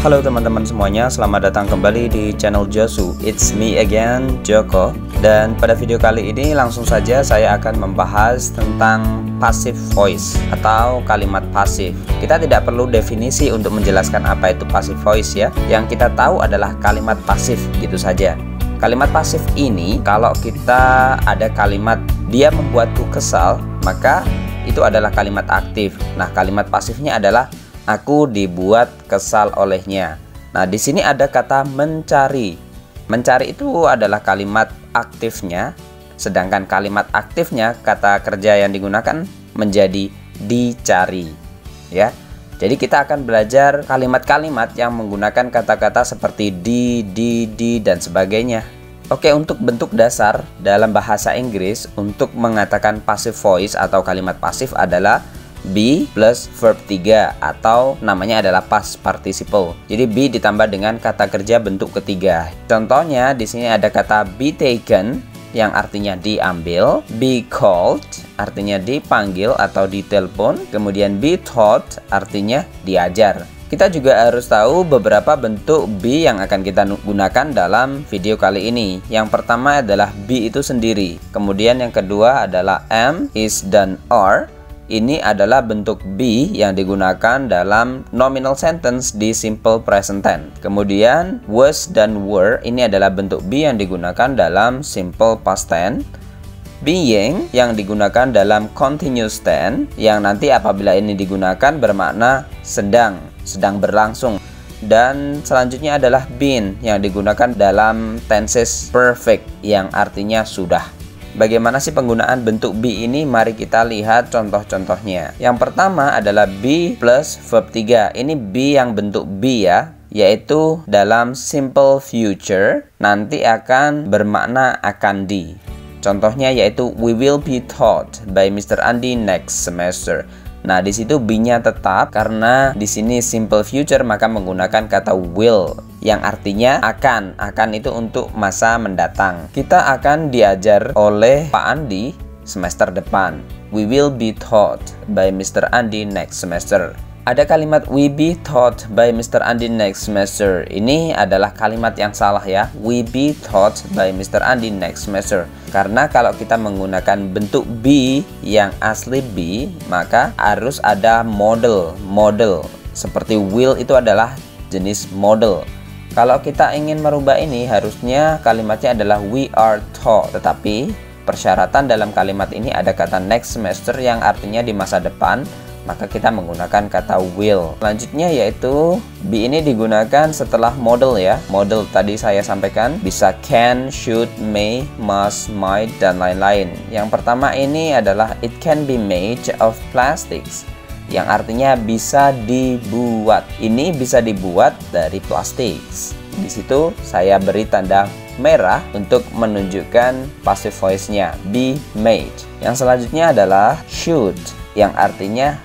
Halo teman-teman semuanya, selamat datang kembali di channel Josu. It's me again, Joko. Dan pada video kali ini langsung saja saya akan membahas tentang passive voice atau kalimat pasif. Kita tidak perlu definisi untuk menjelaskan apa itu passive voice ya. Yang kita tahu adalah kalimat pasif, gitu saja. Kalimat pasif ini kalau kita ada kalimat dia membuatku kesal, maka itu adalah kalimat aktif. Nah, kalimat pasifnya adalah aku dibuat kesal olehnya. Nah, di sini ada kata mencari. Mencari itu adalah kalimat aktifnya, sedangkan kalimat aktifnya kata kerja yang digunakan menjadi dicari. Ya. Jadi kita akan belajar kalimat-kalimat yang menggunakan kata-kata seperti di, dan sebagainya. Oke, untuk bentuk dasar dalam bahasa Inggris untuk mengatakan passive voice atau kalimat pasif adalah be plus verb 3 atau namanya adalah past participle. Jadi be ditambah dengan kata kerja bentuk ketiga. Contohnya di sini ada kata be taken yang artinya diambil, be called artinya dipanggil atau ditelepon, kemudian be taught artinya diajar. Kita juga harus tahu beberapa bentuk be yang akan kita gunakan dalam video kali ini. Yang pertama adalah be itu sendiri. Kemudian yang kedua adalah am, is, dan are. Ini adalah bentuk be yang digunakan dalam nominal sentence di simple present tense. Kemudian was dan were ini adalah bentuk be yang digunakan dalam simple past tense. Being yang digunakan dalam continuous tense yang nanti apabila ini digunakan bermakna sedang berlangsung. Dan selanjutnya adalah been yang digunakan dalam tenses perfect yang artinya sudah. Bagaimana sih penggunaan bentuk be ini? Mari kita lihat contoh-contohnya. Yang pertama adalah be plus verb 3. Ini be yang bentuk be ya, yaitu dalam simple future nanti akan bermakna akan di. Contohnya yaitu we will be taught by Mr. Andi next semester. Nah, di situ be-nya tetap karena di sini simple future maka menggunakan kata will yang artinya akan. Akan itu untuk masa mendatang. Kita akan diajar oleh Pak Andi semester depan. We will be taught by Mr. Andi next semester. Ada kalimat we be taught by Mr. Andi next semester. Ini adalah kalimat yang salah ya. We be taught by Mr. Andi next semester. Karena kalau kita menggunakan bentuk be yang asli be, maka harus ada model. Seperti will itu adalah jenis model. Kalau kita ingin merubah ini, harusnya kalimatnya adalah we are taught. Tetapi persyaratan dalam kalimat ini ada kata next semester yang artinya di masa depan, maka kita menggunakan kata will. Selanjutnya yaitu be ini digunakan setelah model ya. Model tadi saya sampaikan bisa can, should, may, must, might, dan lain-lain. Yang pertama ini adalah it can be made of plastics, yang artinya bisa dibuat. Ini bisa dibuat dari plastik. Di situ saya beri tanda merah untuk menunjukkan passive voice-nya, be made. Yang selanjutnya adalah should, yang artinya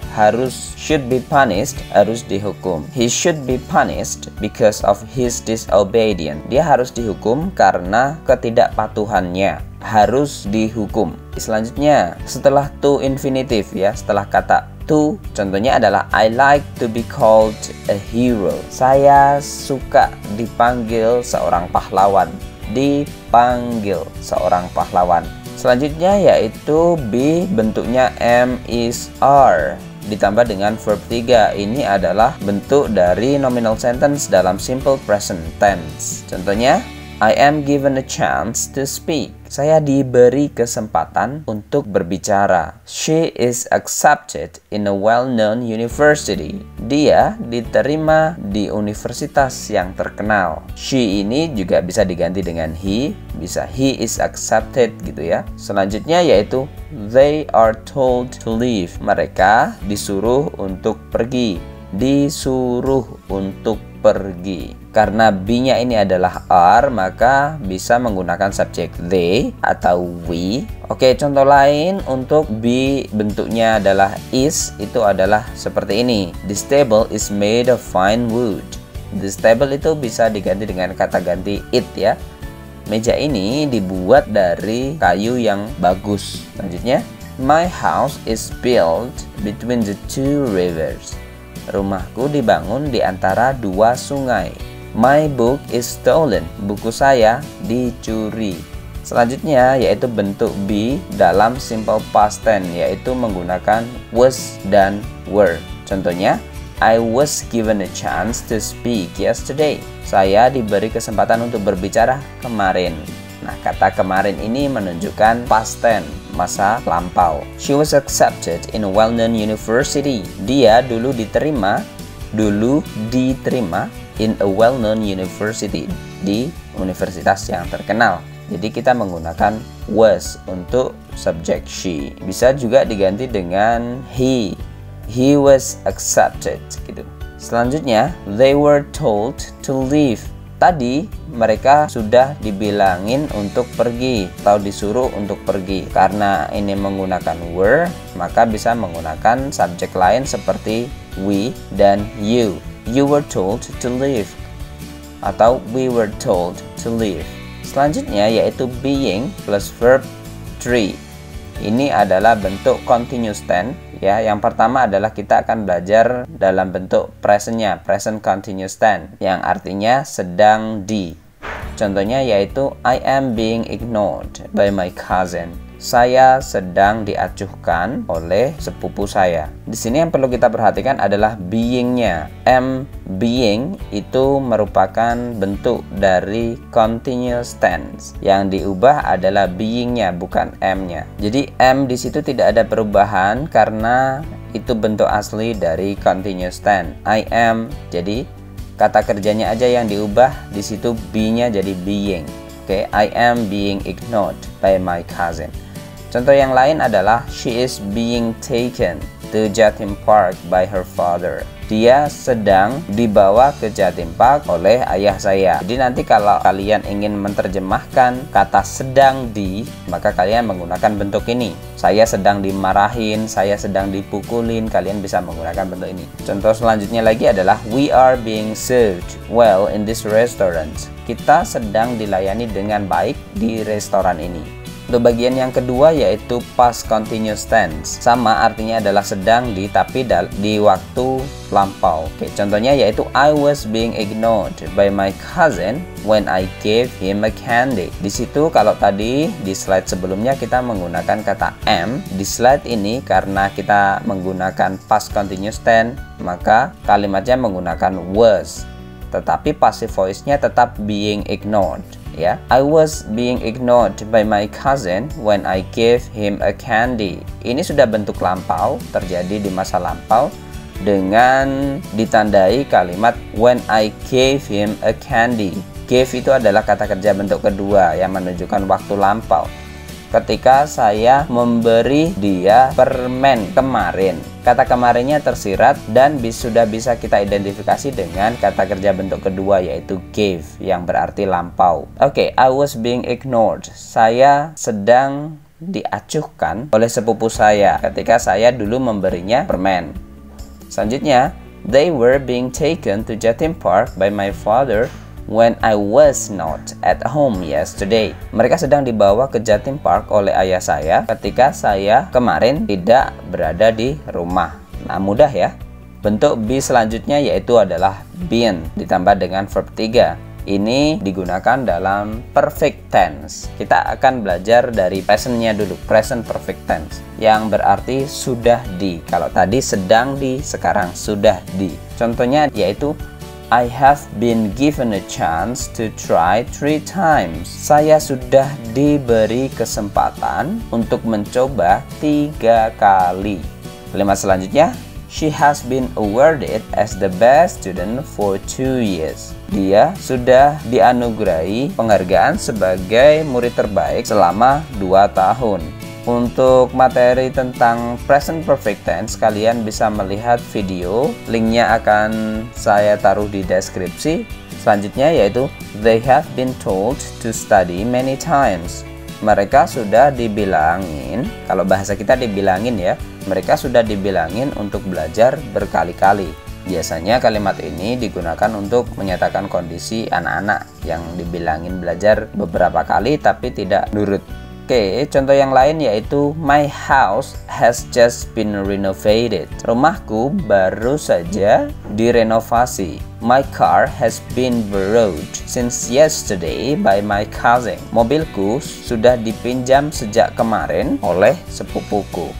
should be punished, harus dihukum. He should be punished because of his disobedience. Dia harus dihukum karena ketidakpatuhannya. Harus dihukum. Selanjutnya, setelah to infinitive ya, setelah kata to, contohnya adalah I like to be called a hero. Saya suka dipanggil seorang pahlawan. Dipanggil seorang pahlawan. Selanjutnya yaitu be bentuknya am, is, are ditambah dengan verb 3. Ini adalah bentuk dari nominal sentence dalam simple present tense. Contohnya I am given a chance to speak. Saya diberi kesempatan untuk berbicara. She is accepted in a well-known university. Dia diterima di universitas yang terkenal. She ini juga bisa diganti dengan he, bisa he is accepted gitu ya. Selanjutnya yaitu they are told to leave. Mereka disuruh untuk pergi. Disuruh untuk pergi. Karena be-nya ini adalah are, maka bisa menggunakan subjek they atau we. Oke, contoh lain untuk be bentuknya adalah is, itu adalah seperti ini. This table is made of fine wood. This table itu bisa diganti dengan kata ganti it ya. Meja ini dibuat dari kayu yang bagus. Selanjutnya, my house is built between the two rivers. Rumahku dibangun di antara dua sungai. My book is stolen. Buku saya dicuri. Selanjutnya yaitu bentuk be dalam simple past tense, yaitu menggunakan was dan were. Contohnya, I was given a chance to speak yesterday. Saya diberi kesempatan untuk berbicara kemarin. Nah, kata kemarin ini menunjukkan past tense, masa lampau. She was accepted in a well-known university. Dia dulu diterima in a well-known university, di universitas yang terkenal. Jadi kita menggunakan was untuk subjek she. Bisa juga diganti dengan he. He was accepted gitu. Selanjutnya, they were told to leave. Tadi mereka sudah dibilangin untuk pergi atau disuruh untuk pergi. Karena ini menggunakan were, maka bisa menggunakan subjek lain seperti we dan you. You were told to leave atau we were told to leave. Selanjutnya yaitu being plus verb 3. Ini adalah bentuk continuous tense ya. Yang pertama adalah kita akan belajar dalam bentuk presentnya, present continuous tense, yang artinya sedang di. Contohnya yaitu I am being ignored by my cousin. Saya sedang diacuhkan oleh sepupu saya. Di sini yang perlu kita perhatikan adalah being-nya. Am being itu merupakan bentuk dari continuous tense. Yang diubah adalah being-nya, bukan am-nya. Jadi am di situ tidak ada perubahan karena itu bentuk asli dari continuous tense. I am. Jadi kata kerjanya aja yang diubah, di situ be-nya jadi being. Oke, I am being ignored by my cousin. Contoh yang lain adalah she is being taken to Jatim Park by her father. Dia sedang dibawa ke Jatim Park oleh ayah saya. Jadi nanti kalau kalian ingin menerjemahkan kata sedang di, maka kalian menggunakan bentuk ini. Saya sedang dimarahin, saya sedang dipukulin, kalian bisa menggunakan bentuk ini. Contoh selanjutnya lagi adalah we are being served well in this restaurant. Kita sedang dilayani dengan baik di restoran ini. Untuk bagian yang kedua yaitu past continuous tense. Sama artinya adalah sedang di, tapi di waktu lampau. Oke, contohnya yaitu I was being ignored by my cousin when I gave him a candy. Di situ kalau tadi di slide sebelumnya kita menggunakan kata am, di slide ini karena kita menggunakan past continuous tense, maka kalimatnya menggunakan was. Tetapi passive voice-nya tetap being ignored. Ya, I was being ignored by my cousin when I gave him a candy. Ini sudah bentuk lampau, terjadi di masa lampau dengan ditandai kalimat when I gave him a candy. Gave itu adalah kata kerja bentuk kedua yang menunjukkan waktu lampau. Ketika saya memberi dia permen kemarin, kata kemarinnya tersirat dan sudah bisa kita identifikasi dengan kata kerja bentuk kedua yaitu gave yang berarti lampau. Oke, I was being ignored. Saya sedang diacuhkan oleh sepupu saya ketika saya dulu memberinya permen. Selanjutnya, they were being taken to Jatim Park by my father when I was not at home yesterday. Mereka sedang dibawa ke Jatim Park oleh ayah saya ketika saya kemarin tidak berada di rumah. Nah, mudah ya. Bentuk be selanjutnya yaitu adalah been ditambah dengan verb 3. Ini digunakan dalam perfect tense. Kita akan belajar dari presentnya dulu, present perfect tense, yang berarti sudah di. Kalau tadi sedang di, sekarang sudah di. Contohnya yaitu I have been given a chance to try 3 times. Saya sudah diberi kesempatan untuk mencoba 3 kali. Kalimat selanjutnya, she has been awarded as the best student for 2 years. Dia sudah dianugerahi penghargaan sebagai murid terbaik selama 2 tahun. Untuk materi tentang present perfect tense, kalian bisa melihat video, linknya akan saya taruh di deskripsi. Selanjutnya yaitu they have been told to study many times. Mereka sudah dibilangin, kalau bahasa kita dibilangin ya, mereka sudah dibilangin untuk belajar berkali-kali. Biasanya kalimat ini digunakan untuk menyatakan kondisi anak-anak yang dibilangin belajar beberapa kali tapi tidak nurut. Oke, contoh yang lain yaitu my house has just been renovated. Rumahku baru saja direnovasi. My car has been borrowed since yesterday by my cousin. Mobilku sudah dipinjam sejak kemarin oleh sepupuku.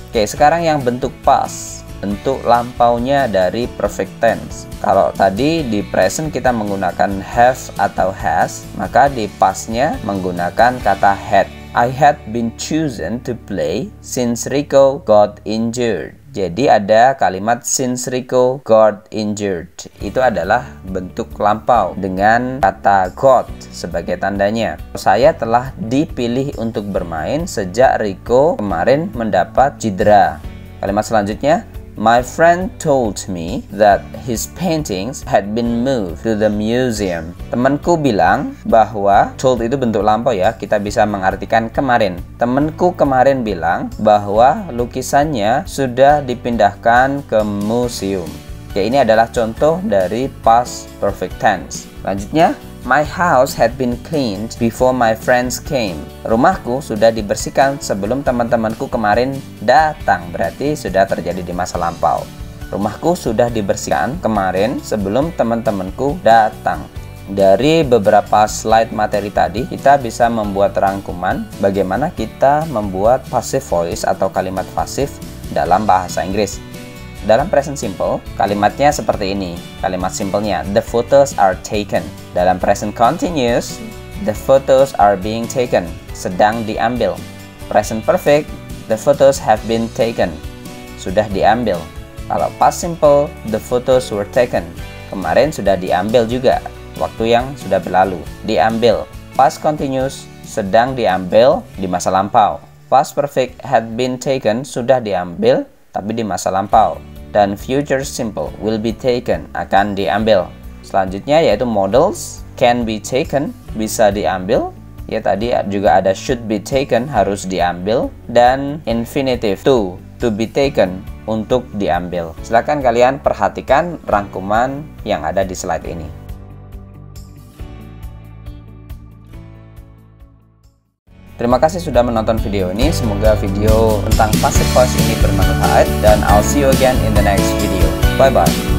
Oke, sekarang yang bentuk past, bentuk lampaunya dari perfect tense. Kalau tadi di present kita menggunakan have atau has, maka di pastnya menggunakan kata had. I had been chosen to play since Rico got injured. Jadi ada kalimat since Rico got injured. Itu adalah bentuk lampau dengan kata got sebagai tandanya. Saya telah dipilih untuk bermain sejak Rico kemarin mendapat cedera. Kalimat selanjutnya, my friend told me that his paintings had been moved to the museum. Temanku bilang bahwa, told itu bentuk lampau ya, kita bisa mengartikan kemarin. Temanku kemarin bilang bahwa lukisannya sudah dipindahkan ke museum. Ya, ini adalah contoh dari past perfect tense. Selanjutnya, my house had been cleaned before my friends came. Rumahku sudah dibersihkan sebelum teman-temanku kemarin datang. Berarti sudah terjadi di masa lampau. Rumahku sudah dibersihkan kemarin sebelum teman-temanku datang. Dari beberapa slide materi tadi, kita bisa membuat rangkuman bagaimana kita membuat passive voice atau kalimat pasif dalam bahasa Inggris. Dalam present simple, kalimatnya seperti ini. Kalimat simpelnya, the photos are taken. Dalam present continuous, the photos are being taken. Sedang diambil. Present perfect, the photos have been taken. Sudah diambil. Kalau past simple, the photos were taken. Kemarin sudah diambil juga. Waktu yang sudah berlalu. Diambil. Past continuous, sedang diambil di masa lampau. Past perfect had been taken, sudah diambil, tapi di masa lampau. Dan future simple will be taken, akan diambil. Selanjutnya yaitu modals, can be taken, bisa diambil. Ya, tadi juga ada should be taken, harus diambil. Dan infinitive, to be taken, untuk diambil. Silakan kalian perhatikan rangkuman yang ada di slide ini. Terima kasih sudah menonton video ini. Semoga video tentang passive voice ini bermanfaat, dan I'll see you again in the next video. Bye bye.